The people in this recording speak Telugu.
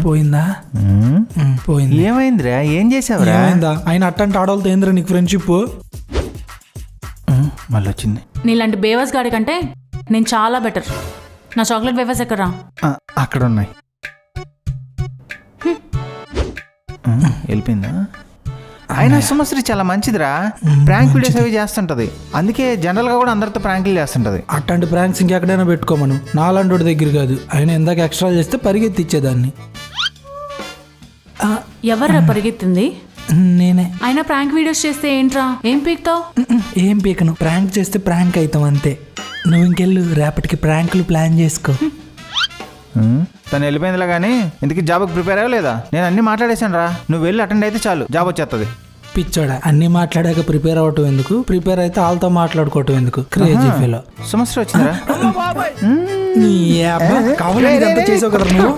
పోయిందా? పోయింది. ఏమైందిరా? ఏం చేసావురా? ఏమైందా? ఆయన అట్టంటే ఆడవాళ్ళతో ఏందిరా నీకు ఫ్రెండ్షిప్? మళ్ళీ వచ్చింది. నీలాంటి బేవస్ గాడి కంటే నేను చాలా బెటర్. నా చాక్లెట్ వేఫర్స్ ఎక్కడా? అక్కడ ఉన్నాయి. వెళ్ళిపోయిందా? అయినా సుమశ్రీ చాలా మంచిదిరా. ప్రాంక్ వీడియోస్ అవి చేస్తుంటది. అందుకే జనరల్ గా కూడా అందరితో ప్రాంకులు చేస్తుంటది. అట్లాంటి ప్రాంక్స్ ఇంకెక్కడైనా పెట్టుకోమను, నాలాంటి దగ్గర కాదు. ఆయన ఎందాక ఎక్స్ట్రా చేస్తే పరిగెత్తి ఇచ్చేదాన్ని. ఎవర్రా పరిగెత్తింది? నేనే. అయినా ప్రాంక్ వీడియోస్ చేస్తే ఏంట్రా, ఏం పీక్తావు? ఏం పీకను, ప్రాంక్ చేస్తే ప్రాంక్ అవుతాం అంతే. నువ్వు ఇంకెళ్ళు, రేపటికి ప్రాంకులు ప్లాన్ చేసుకో. తను వెళ్ళిపోయిందిలా కానీ ఇందుకు జాబ్కి ప్రిపేర్ అయ్యా లేదా? నేను అన్ని మాట్లాడేశాను రా. నువ్వు వెళ్ళి అటెండ్ అయితే చాలు, జాబ్ వచ్చేస్తుంది. పిచ్చోడా, అన్ని మాట్లాడాక ప్రిపేర్ అవటం ఎందుకు? ప్రిపేర్ అయితే వాళ్ళతో మాట్లాడుకోవటం ఎందుకు? Crazy fellow. సుమశ్రీ వచ్చిందిరా. నీ అబ్బా, కావాలని ఇదంతా చేసావు కదా నువ్వు.